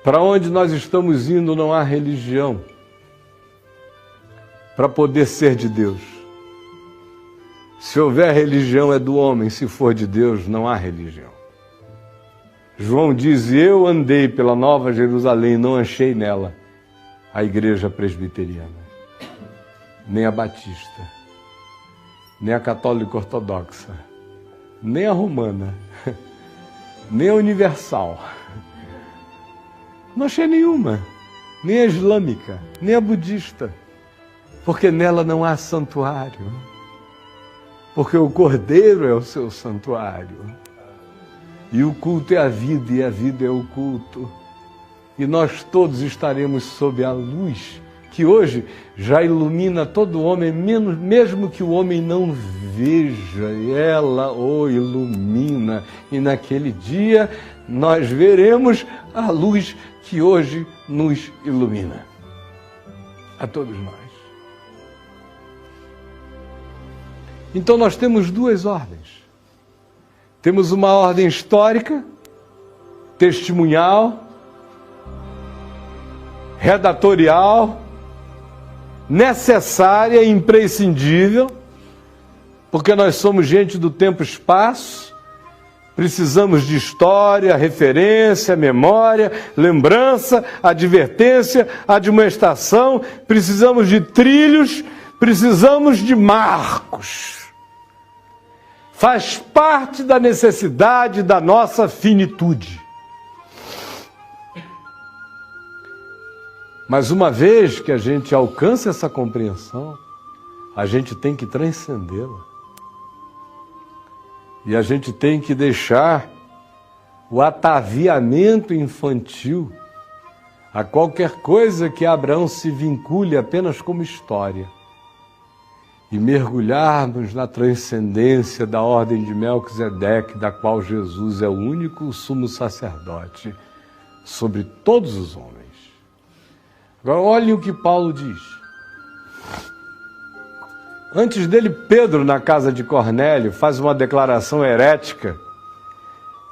Para onde nós estamos indo não há religião para poder ser de Deus. Se houver religião é do homem, se for de Deus não há religião. João diz, eu andei pela Nova Jerusalém, não achei nela a igreja presbiteriana, nem a batista, nem a católica ortodoxa, nem a romana, nem a universal. Não achei nenhuma, nem a islâmica, nem a budista, porque nela não há santuário, porque o Cordeiro é o seu santuário, e o culto é a vida, e a vida é o culto, e nós todos estaremos sob a luz, que hoje já ilumina todo homem, mesmo que o homem não veja, ela o ilumina, e naquele dia nós veremos a luz que hoje nos ilumina, a todos nós. Então nós temos duas ordens. Temos uma ordem histórica, testemunhal, redatorial, necessária e imprescindível, porque nós somos gente do tempo e espaço, precisamos de história, referência, memória, lembrança, advertência, admoestação, precisamos de trilhos, precisamos de marcos. Faz parte da necessidade da nossa finitude. Mas uma vez que a gente alcança essa compreensão, a gente tem que transcendê-la. E a gente tem que deixar o ataviamento infantil a qualquer coisa que Abraão se vincule apenas como história. E mergulharmos na transcendência da ordem de Melquisedeque, da qual Jesus é o único sumo sacerdote sobre todos os homens. Agora, olhem o que Paulo diz. Antes dele, Pedro, na casa de Cornélio, faz uma declaração herética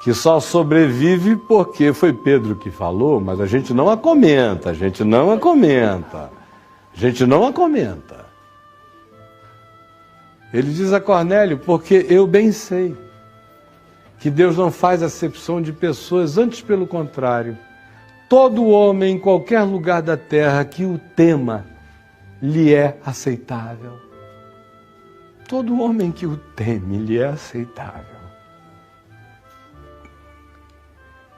que só sobrevive porque foi Pedro que falou, mas a gente não a comenta, a gente não a comenta. Ele diz a Cornélio, porque eu bem sei que Deus não faz acepção de pessoas, antes pelo contrário. Todo homem em qualquer lugar da terra que o tema lhe é aceitável. Todo homem que o teme lhe é aceitável.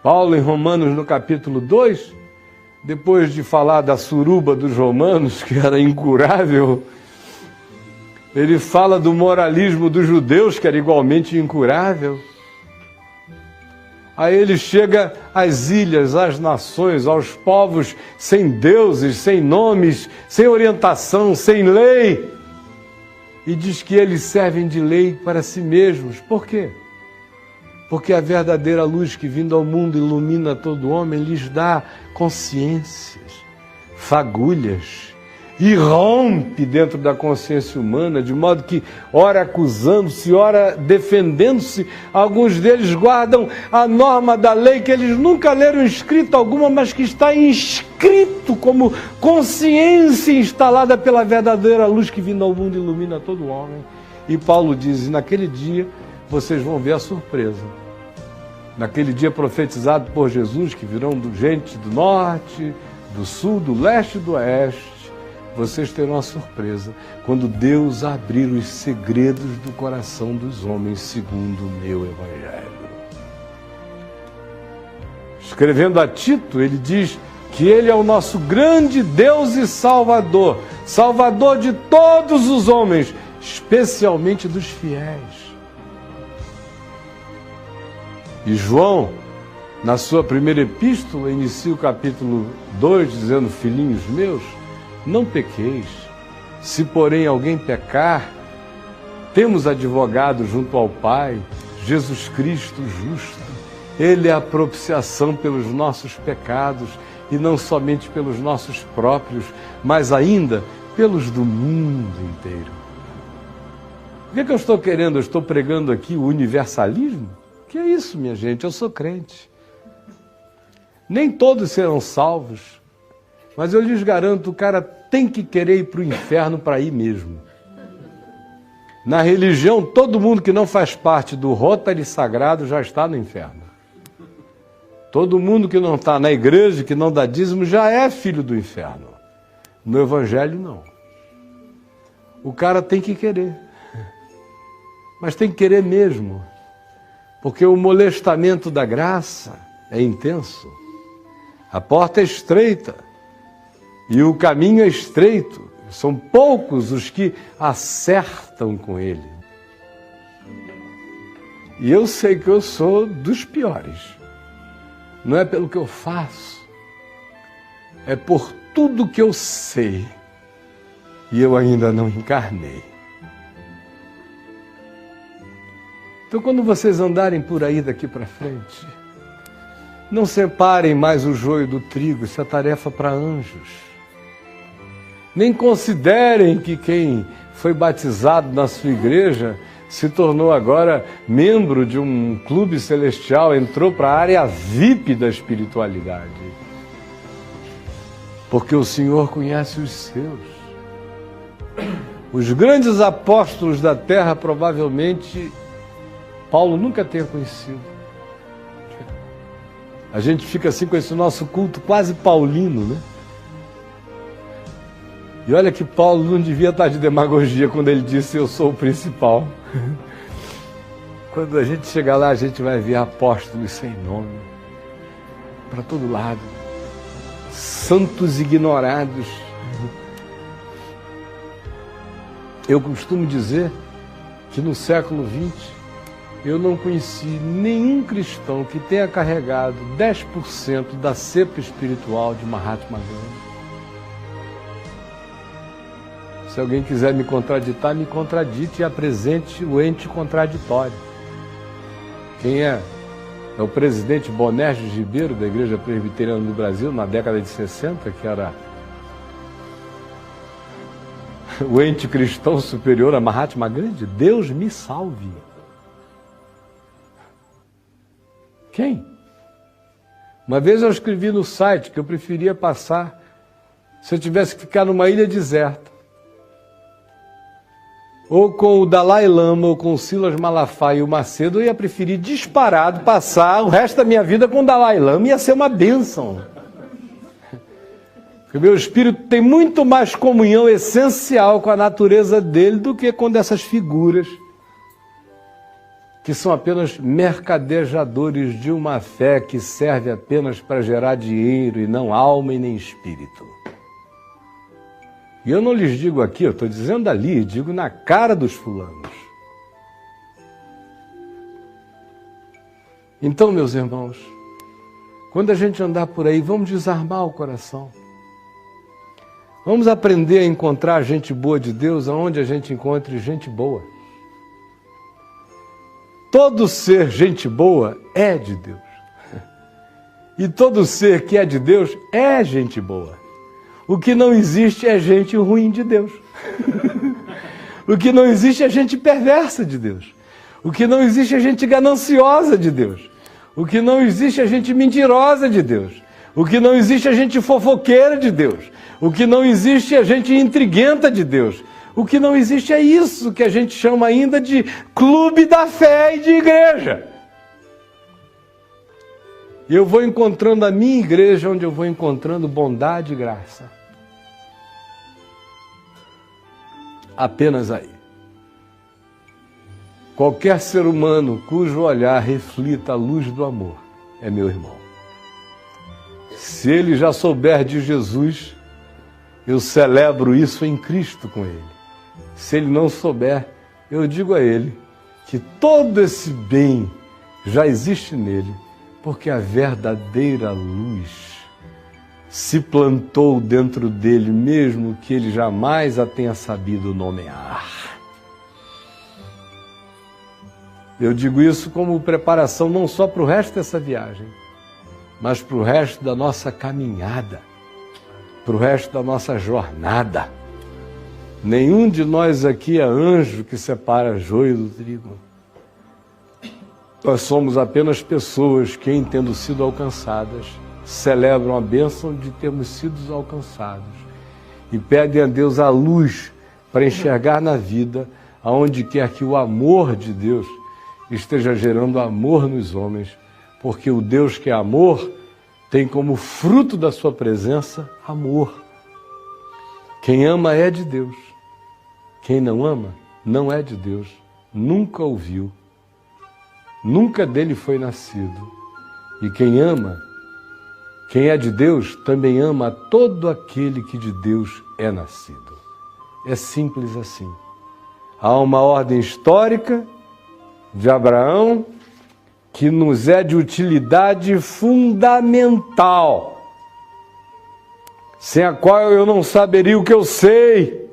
Paulo, em Romanos, no capítulo 2, depois de falar da suruba dos romanos, que era incurável, ele fala do moralismo dos judeus, que era igualmente incurável. Aí ele chega às ilhas, às nações, aos povos sem deuses, sem nomes, sem orientação, sem lei. E diz que eles servem de lei para si mesmos. Por quê? Porque a verdadeira luz que vindo ao mundo ilumina todo homem lhes dá consciências, fagulhas, e rompe dentro da consciência humana, de modo que, ora acusando-se, ora defendendo-se, alguns deles guardam a norma da lei que eles nunca leram escrita alguma, mas que está inscrito como consciência instalada pela verdadeira luz que vindo ao mundo ilumina todo homem. E Paulo diz, naquele dia vocês vão ver a surpresa. Naquele dia profetizado por Jesus, que virão gente do norte, do sul, do leste e do oeste, vocês terão a surpresa quando Deus abrir os segredos do coração dos homens segundo o meu Evangelho. Escrevendo a Tito, ele diz que ele é o nosso grande Deus e Salvador, Salvador de todos os homens, especialmente dos fiéis. E João, na sua primeira epístola, inicia o capítulo 2, dizendo, filhinhos meus, não pequeis. Se, porém, alguém pecar, temos advogado junto ao Pai, Jesus Cristo justo. Ele é a propiciação pelos nossos pecados, e não somente pelos nossos próprios, mas ainda pelos do mundo inteiro. O que eu estou querendo? Eu estou pregando aqui o universalismo? Que é isso, minha gente? Eu sou crente. Nem todos serão salvos, mas eu lhes garanto, o cara tem que querer ir para o inferno para ir mesmo. Na religião, todo mundo que não faz parte do Rotary Sagrado já está no inferno. Todo mundo que não está na igreja, que não dá dízimo, já é filho do inferno. No Evangelho, não. O cara tem que querer. Mas tem que querer mesmo. Porque o molestamento da graça é intenso. A porta é estreita. E o caminho é estreito. São poucos os que acertam com ele. E eu sei que eu sou dos piores. Não é pelo que eu faço. É por tudo que eu sei. E eu ainda não encarnei. Então, quando vocês andarem por aí daqui para frente, não separem mais o joio do trigo. Isso é tarefa para anjos. Nem considerem que quem foi batizado na sua igreja se tornou agora membro de um clube celestial, entrou para a área VIP da espiritualidade. Porque o Senhor conhece os seus. Os grandes apóstolos da terra, provavelmente, Paulo nunca tenha conhecido. A gente fica assim com esse nosso culto quase paulino, né? E olha que Paulo não devia estar de demagogia quando ele disse: eu sou o principal. Quando a gente chegar lá, a gente vai ver apóstolos sem nome, para todo lado, santos ignorados. Eu costumo dizer que no século XX eu não conheci nenhum cristão que tenha carregado 10% da cepa espiritual de Mahatma Gandhi. Se alguém quiser me contraditar, me contradite e apresente o ente contraditório. Quem é? É o presidente Bonerges Ribeiro, da Igreja Presbiteriana do Brasil, na década de 60, que era o ente cristão superior a Mahatma Gandhi. Deus me salve. Quem? Uma vez eu escrevi no site que eu preferia passar, se eu tivesse que ficar numa ilha deserta, ou com o Dalai Lama, ou com o Silas Malafaia e o Macedo, eu ia preferir disparado passar o resto da minha vida com o Dalai Lama, ia ser uma bênção. Porque o meu espírito tem muito mais comunhão essencial com a natureza dele do que com dessas figuras que são apenas mercadejadores de uma fé que serve apenas para gerar dinheiro e não alma e nem espírito. E eu não lhes digo aqui, eu estou dizendo ali, digo na cara dos fulanos. Então, meus irmãos, quando a gente andar por aí, vamos desarmar o coração. Vamos aprender a encontrar gente boa de Deus aonde a gente encontre gente boa. Todo ser gente boa é de Deus. E todo ser que é de Deus é gente boa. O que não existe é gente ruim de Deus. O que não existe é gente perversa de Deus. O que não existe é gente gananciosa de Deus. O que não existe é gente mentirosa de Deus. O que não existe é gente fofoqueira de Deus. O que não existe é gente intriguenta de Deus. O que não existe é isso que a gente chama ainda de clube da fé e de igreja. E eu vou encontrando a minha igreja onde eu vou encontrando bondade e graça. Apenas aí. Qualquer ser humano cujo olhar reflita a luz do amor é meu irmão. Se ele já souber de Jesus, eu celebro isso em Cristo com ele. Se ele não souber, eu digo a ele que todo esse bem já existe nele, porque a verdadeira luz se plantou dentro dele, mesmo que ele jamais a tenha sabido nomear. Eu digo isso como preparação não só para o resto dessa viagem, mas para o resto da nossa caminhada, para o resto da nossa jornada. Nenhum de nós aqui é anjo que separa joio do trigo. Nós somos apenas pessoas que, em tendo sido alcançadas, celebram a bênção de termos sido alcançados e pedem a Deus a luz para enxergar na vida aonde quer que o amor de Deus esteja gerando amor nos homens, porque o Deus que é amor tem como fruto da sua presença amor. Quem ama é de Deus. Quem não ama não é de Deus. Nunca ouviu. Nunca dele foi nascido. E quem ama, quem é de Deus, também ama todo aquele que de Deus é nascido. É simples assim. Há uma ordem histórica de Abraão que nos é de utilidade fundamental, sem a qual eu não saberia o que eu sei.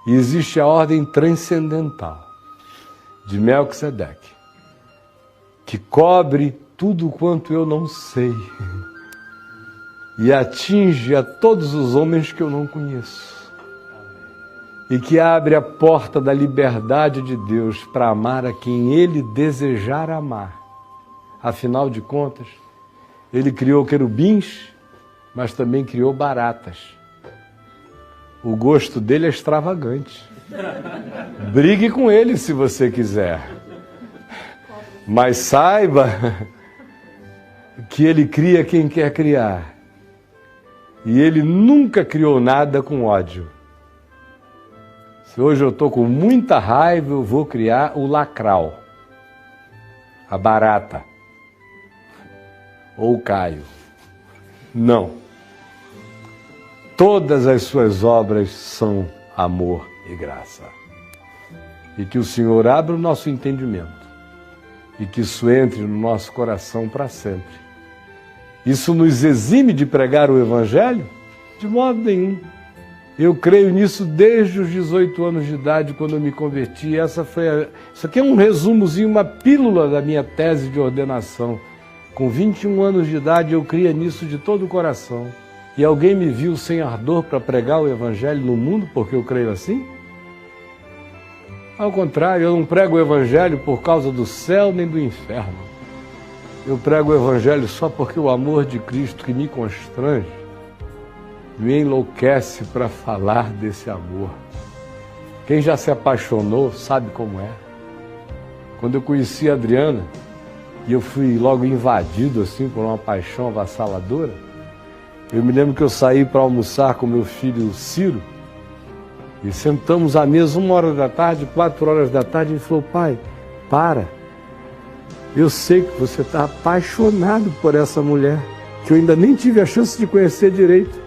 E existe a ordem transcendental de Melquisedeque, que cobre tudo quanto eu não sei e atinge a todos os homens que eu não conheço. E que abre a porta da liberdade de Deus para amar a quem Ele desejar amar. Afinal de contas, Ele criou querubins, mas também criou baratas. O gosto dele é extravagante. Brigue com ele se você quiser. Mas saiba que Ele cria quem quer criar. E Ele nunca criou nada com ódio. Se hoje eu estou com muita raiva, eu vou criar o lacral, a barata, ou o Caio. Não. Todas as suas obras são amor e graça. E que o Senhor abra o nosso entendimento e que isso entre no nosso coração para sempre. Isso nos exime de pregar o Evangelho? De modo nenhum. Eu creio nisso desde os 18 anos de idade, quando eu me converti. Isso aqui é um resumozinho, uma pílula da minha tese de ordenação. Com 21 anos de idade, eu cria nisso de todo o coração. E alguém me viu sem ardor para pregar o Evangelho no mundo, porque eu creio assim? Ao contrário, eu não prego o Evangelho por causa do céu nem do inferno. Eu prego o Evangelho só porque o amor de Cristo que me constrange me enlouquece para falar desse amor. Quem já se apaixonou sabe como é. Quando eu conheci a Adriana, e eu fui logo invadido assim por uma paixão avassaladora, eu me lembro que eu saí para almoçar com meu filho Ciro, e sentamos à mesa 1h da tarde, 4h da tarde, e ele falou: pai, para, eu sei que você está apaixonado por essa mulher, que eu ainda nem tive a chance de conhecer direito.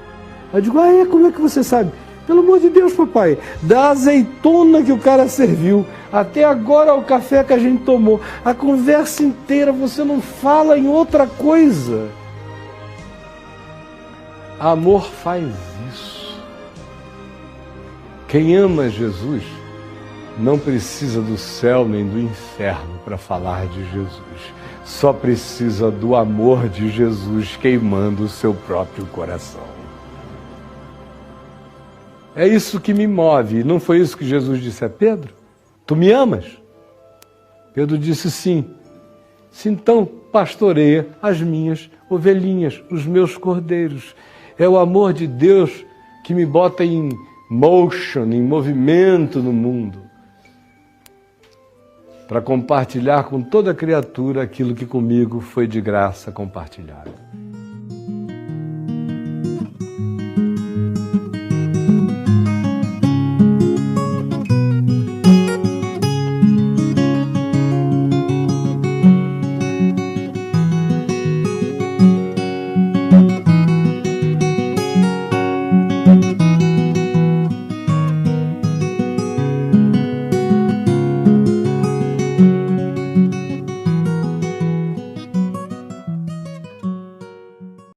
Eu digo: como é que você sabe? Pelo amor de Deus, papai, da azeitona que o cara serviu, até agora o café que a gente tomou, a conversa inteira, você não fala em outra coisa. Amor faz isso. Quem ama Jesus não precisa do céu nem do inferno para falar de Jesus. Só precisa do amor de Jesus queimando o seu próprio coração. É isso que me move. Não foi isso que Jesus disse a Pedro? Tu me amas? Pedro disse sim. Então pastoreia as minhas ovelhinhas, os meus cordeiros. É o amor de Deus que me bota em motion, em movimento no mundo, para compartilhar com toda criatura aquilo que comigo foi de graça compartilhado.